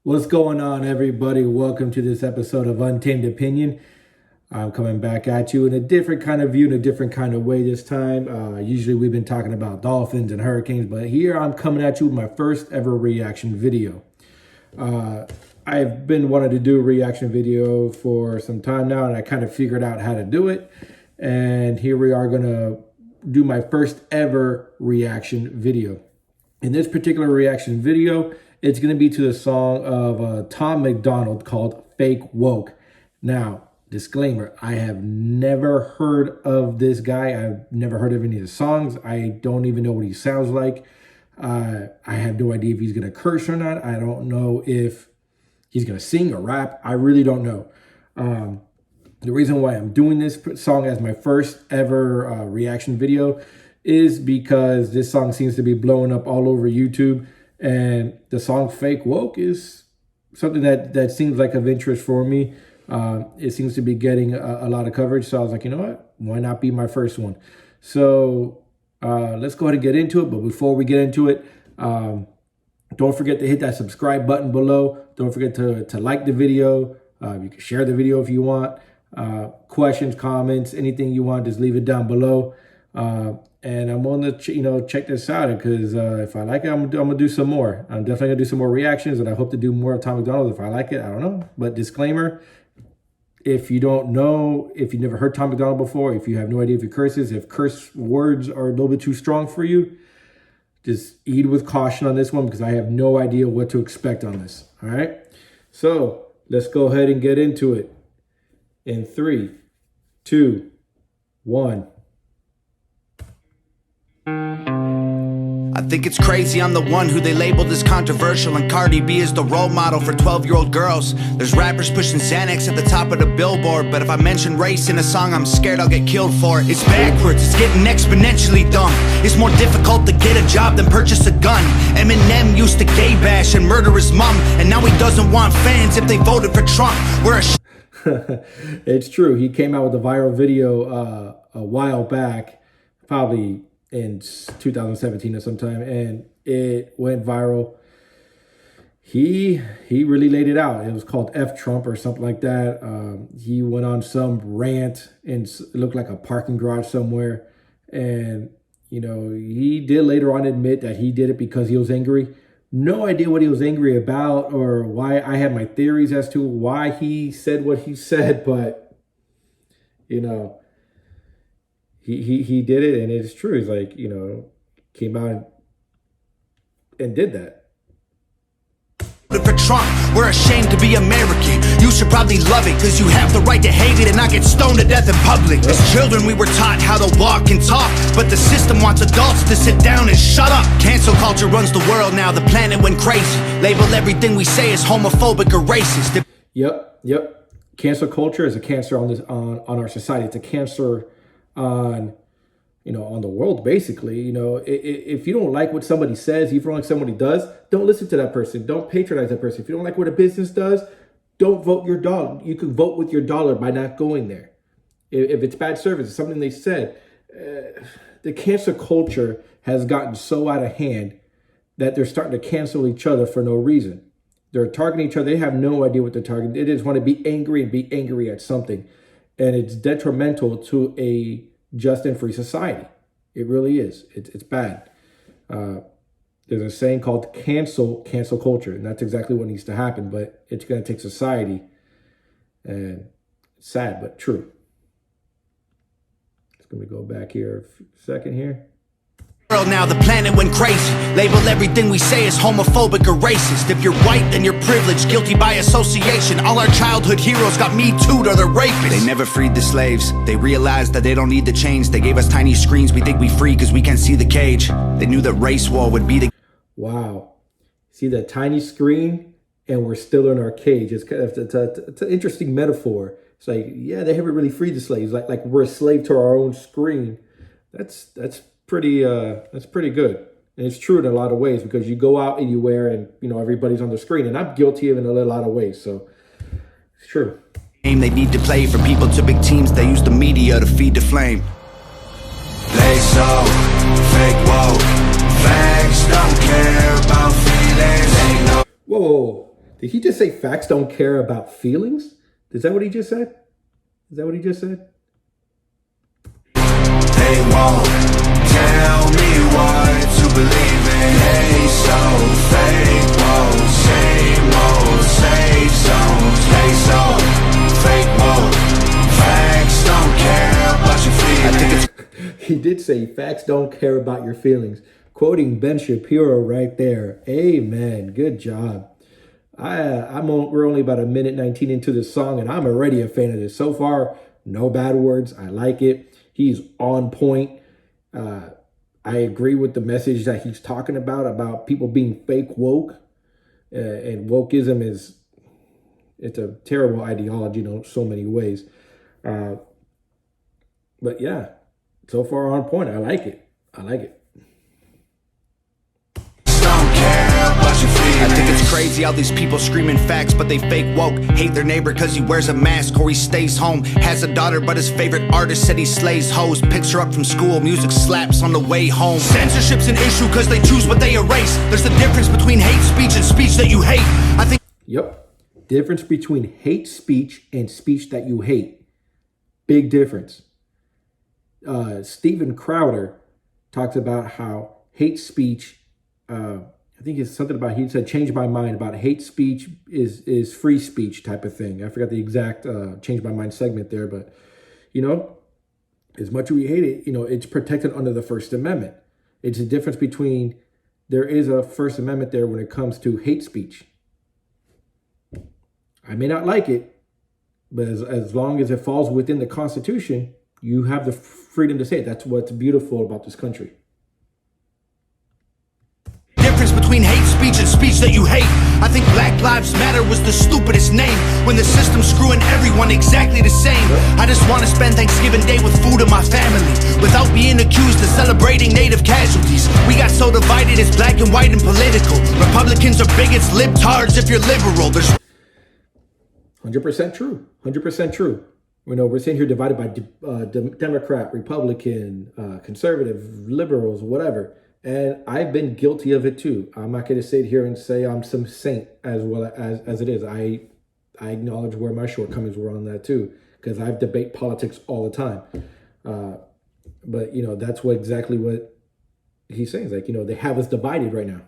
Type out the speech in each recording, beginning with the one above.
What's going on, everybody? Welcome to this episode of Untamed Opinion. I'm coming back at you in a different kind of view, in a different kind of way this time. Usually we've been talking about dolphins and hurricanes, but here I'm coming at you with my first ever reaction video. I've been wanting to do a reaction video for some time now, and I kind of figured out how to do it. And here we are going to do my first ever reaction video. In this particular reaction video, it's going to be to the song of Tom Macdonald called Fake Woke. Now, disclaimer, I have never heard of this guy. I've never heard of any of his songs. I don't even know what he sounds like. I have no idea if he's going to curse or not. I don't know if he's going to sing or rap. I really don't know. The reason why I'm doing this song as my first ever reaction video is because this song seems to be blowing up all over YouTube. And the song Fake Woke is something that seems like of interest for me. It seems to be getting a lot of coverage. So I was like, you know what? Why not be my first one? So let's go ahead and get into it. But before we get into it, don't forget to hit that subscribe button below. Don't forget to like the video. You can share the video if you want. Questions, comments, anything you want, just leave it down below. And I'm going to, check this out because if I like it, I'm gonna do some more. I'm definitely gonna do some more reactions, and I hope to do more of Tom Macdonald. If I like it, I don't know. But disclaimer: if you don't know, if you never heard Tom Macdonald before, if you have no idea if he curses, if curse words are a little bit too strong for you, just eat with caution on this one because I have no idea what to expect on this. All right, so let's go ahead and get into it. In 3, 2, 1. I think it's crazy I'm the one who they labeled as controversial, and Cardi B is the role model for 12-year-old girls. There's rappers pushing Xanax at the top of the billboard, but if I mention race in a song, I'm scared I'll get killed for it. It's backwards, it's getting exponentially dumb. It's more difficult to get a job than purchase a gun. Eminem used to gay bash and murder his mom, and now he doesn't want fans if they voted for Trump. We're a It's true. He came out with a viral video a while back, probably in 2017 or sometime, and it went viral. He really laid it out. It was called F Trump or something like that. He went on some rant, and it looked like a parking garage somewhere. And, he did later on admit that he did it because he was angry. No idea what he was angry about or why. I have my theories as to why he said what he said, but, he did it, and it's true. He's like, came out and did that. For Trump, we're ashamed to be American. You should probably love it, cause you have the right to hate it and not get stoned to death in public. As children we were taught how to walk and talk, but the system wants adults to sit down and shut up. Cancel culture runs the world now, the planet went crazy. Label everything we say as homophobic or racist. Yep. Cancel culture is a cancer on our society. It's a cancer on on the world, basically. If you don't like what somebody says, if you don't like somebody does, don't listen to that person. Don't patronize that person. If you don't like what a business does, don't vote your dollar. You can vote with your dollar by not going there. If it's bad service, it's something they said. The cancel culture has gotten so out of hand that they're starting to cancel each other for no reason. They're targeting each other. They have no idea what they're targeting. They just want to be angry and be angry at something. And it's detrimental to a just and free society. It really is. It's bad. There's a saying called cancel culture, and that's exactly what needs to happen, but it's going to take society, and it's sad, but true. It's going to go back here a second here. Now the planet went crazy. Label everything we say as homophobic or racist. If you're white, then you're privileged, guilty by association. All our childhood heroes got Me Too'd or they're rapists. They never freed the slaves. They realized that they don't need the chains. They gave us tiny screens. We think we free because we can't see the cage. They knew that race war would be the... Wow. See that tiny screen and we're still in our cage. It's an interesting metaphor. It's like, yeah, they haven't really freed the slaves. Like we're a slave to our own screen. That's pretty good. And it's true in a lot of ways, because you go out and you wear, and everybody's on the screen, and I'm guilty of it in a lot of ways. So it's true. They need to play for people to big teams. They use the media to feed the flame. They so fake woke. Facts don't care about feelings. They know. Whoa. Did he just say facts don't care about feelings? Is that what he just said? Is that what he just said? They won't tell me what to believe in. They so fake, won't same old safe zones. They so fake, won't facts don't care about your feelings. He did say facts don't care about your feelings. Quoting Ben Shapiro right there. Amen. Good job. We're only about a minute 19 into this song, and I'm already a fan of this. So far, no bad words. I like it. He's on point. I agree with the message that he's talking about people being fake woke. And wokeism it's a terrible ideology in so many ways. But yeah, so far on point. I like it. I think it's crazy how these people screaming facts, but they fake woke. Hate their neighbor cause he wears a mask or he stays home. Has a daughter but his favorite artist said he slays hoes. Picks her up from school, music slaps on the way home. Censorship's an issue cause they choose what they erase. There's a difference between hate speech and speech that you hate. I think Yep. Difference between hate speech and speech that you hate. Big difference. Steven Crowder talks about how hate speech, I think it's something about, he said, change my mind about hate speech is free speech type of thing. I forgot the exact change my mind segment there, but, as much as we hate it, it's protected under the First Amendment. It's a difference between, there is a First Amendment there when it comes to hate speech. I may not like it, but as long as it falls within the Constitution, you have the freedom to say it. That's what's beautiful about this country. Between hate speech and speech that you hate. I think Black Lives Matter was the stupidest name when the system's screwing everyone exactly the same. I just want to spend Thanksgiving Day with food and my family without being accused of celebrating native casualties. We got so divided, it's black and white and political. Republicans are bigots, libtards if you're liberal. There's 100% true. 100% true. We're sitting here divided by Democrat, Republican, conservative, liberals, whatever. And I've been guilty of it too. I'm not going to sit here and say I'm some saint as well as it is. I acknowledge where my shortcomings were on that too, because I debate politics all the time. But that's exactly what he's saying. It's like, they have us divided right now.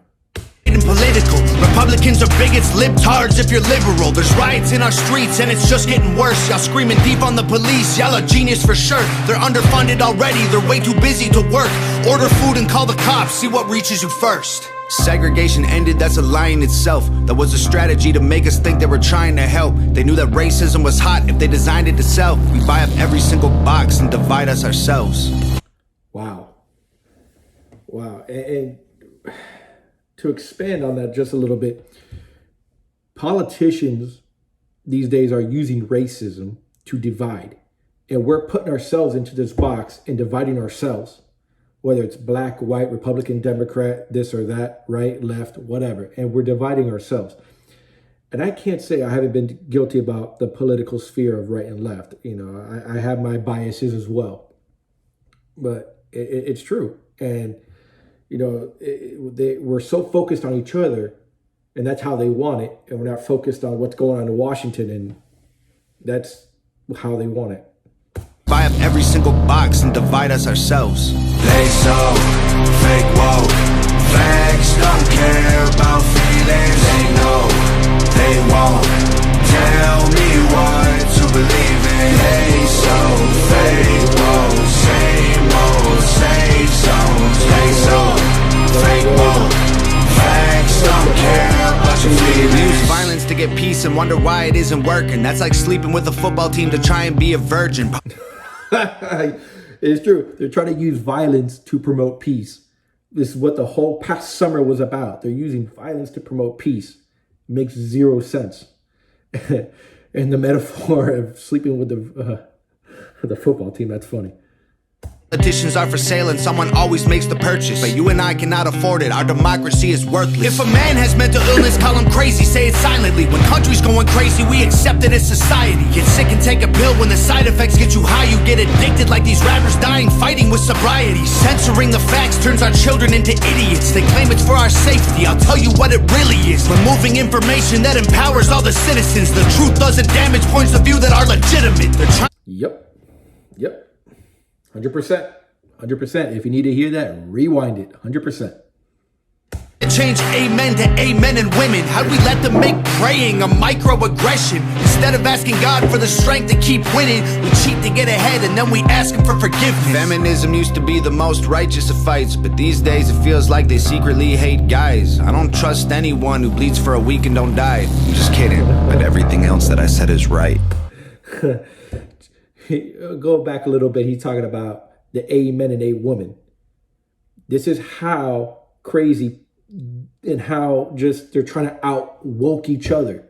Political. Republicans are bigots, libtards if you're liberal. There's riots in our streets and it's just getting worse. Y'all screaming deep on the police, y'all are genius for sure. They're underfunded already, they're way too busy to work. Order food and call the cops, see what reaches you first. Segregation ended, that's a lie in itself. That was a strategy to make us think they were trying to help. They knew that racism was hot if they designed it to sell. We buy up every single box and divide us ourselves. Wow. And to expand on that just a little bit, politicians these days are using racism to divide. And we're putting ourselves into this box and dividing ourselves, whether it's black, white, Republican, Democrat, this or that, right, left, whatever. And we're dividing ourselves. And I can't say I haven't been guilty about the political sphere of right and left. I have my biases as well. But it's true. And we're so focused on each other, and that's how they want it, and we're not focused on what's going on in Washington, and that's how they want it. Buy up every single box and divide us ourselves. They so fake woke. Facts don't care about feelings. They know they won't tell me what to believe in. They so fake woke. Same old safe zones. They so fake woke. Facts don't care about your feelings. We use violence to get peace and wonder why it isn't working. That's like sleeping with a football team to try and be a virgin. It's true. They're trying to use violence to promote peace. This is what the whole past summer was about. They're using violence to promote peace. It makes zero sense. And the metaphor of sleeping with the football team, that's funny. Politicians are for sale and someone always makes the purchase. But you and I cannot afford it, our democracy is worthless. If a man has mental illness, call him crazy, say it silently. When country's going crazy, we accept it as society. Get sick and take a pill, when the side effects get you high, you get addicted like these rappers dying fighting with sobriety. Censoring the facts turns our children into idiots. They claim it's for our safety, I'll tell you what it really is. Removing information that empowers all the citizens. The truth doesn't damage points of view that are legitimate. They're trying. Yep. 100%. 100%. If you need to hear that, rewind it. 100%. Change amen to amen and women. How'd we let them make praying a microaggression? Instead of asking God for the strength to keep winning, we cheat to get ahead and then we ask him for forgiveness. Feminism used to be the most righteous of fights, but these days it feels like they secretly hate guys. I don't trust anyone who bleeds for a week and don't die. I'm just kidding, but everything else that I said is right. Go back a little bit. He's talking about the amen and a woman. This is how crazy and how just they're trying to out woke each other.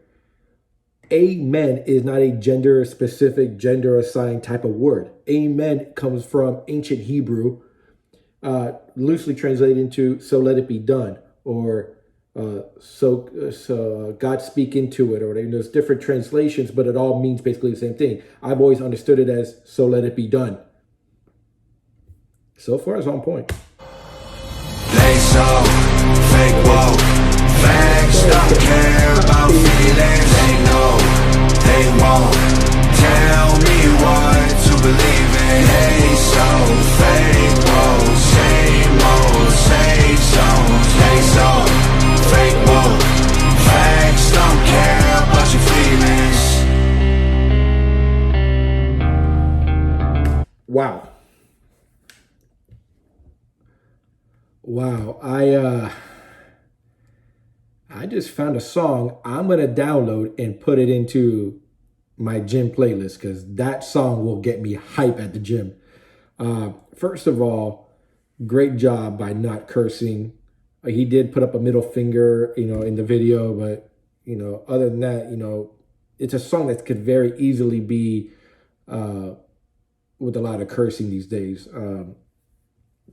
Amen is not a gender specific, gender assigned type of word. Amen comes from ancient Hebrew, loosely translated into "so let it be done," or so God speak into it, or there's different translations, but it all means basically the same thing. I've always understood it as "so let it be done." So far, it's on point. They so fake woke, facts don't care about feelings. They know they won't tell me what to believe in. They so fake woke, same old, same songs. They so fake woke, facts don't care about your feelings. Wow. I just found a song I'm gonna download and put it into my gym playlist, because that song will get me hype at the gym. First of all, great job by not cursing. He did put up a middle finger, in the video, but other than that, it's a song that could very easily be with a lot of cursing these days.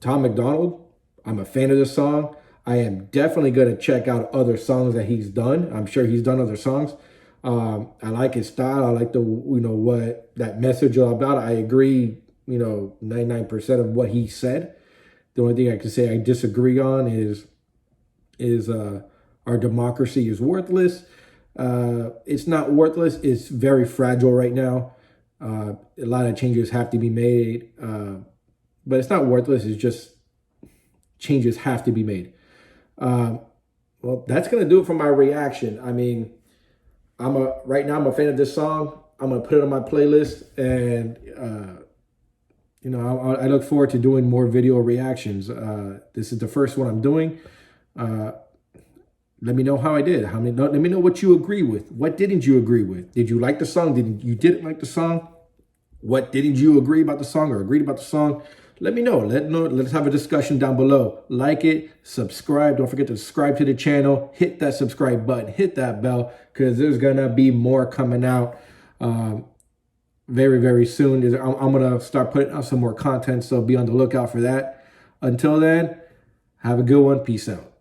Tom Macdonald, I'm a fan of this song. I am definitely going to check out other songs that he's done. I'm sure he's done other songs. I like his style. I like what that message is all about. I agree, 99% of what he said. The only thing I can say I disagree on is our democracy is worthless. It's not worthless. It's very fragile right now. A lot of changes have to be made, but it's not worthless. It's just changes have to be made. Well, that's going to do it for my reaction. I mean, right now I'm a fan of this song. I'm going to put it on my playlist, and, I look forward to doing more video reactions. This is the first one I'm doing. Let me know how I did. Let me know what you agree with. What didn't you agree with? Did you like the song? Didn't like the song? What didn't you agree about the song or agreed about the song? Let me know. Let's have a discussion down below. Like it, subscribe. Don't forget to subscribe to the channel. Hit that subscribe button. Hit that bell, because there's going to be more coming out very, very soon. I'm going to start putting out some more content, so be on the lookout for that. Until then, have a good one. Peace out.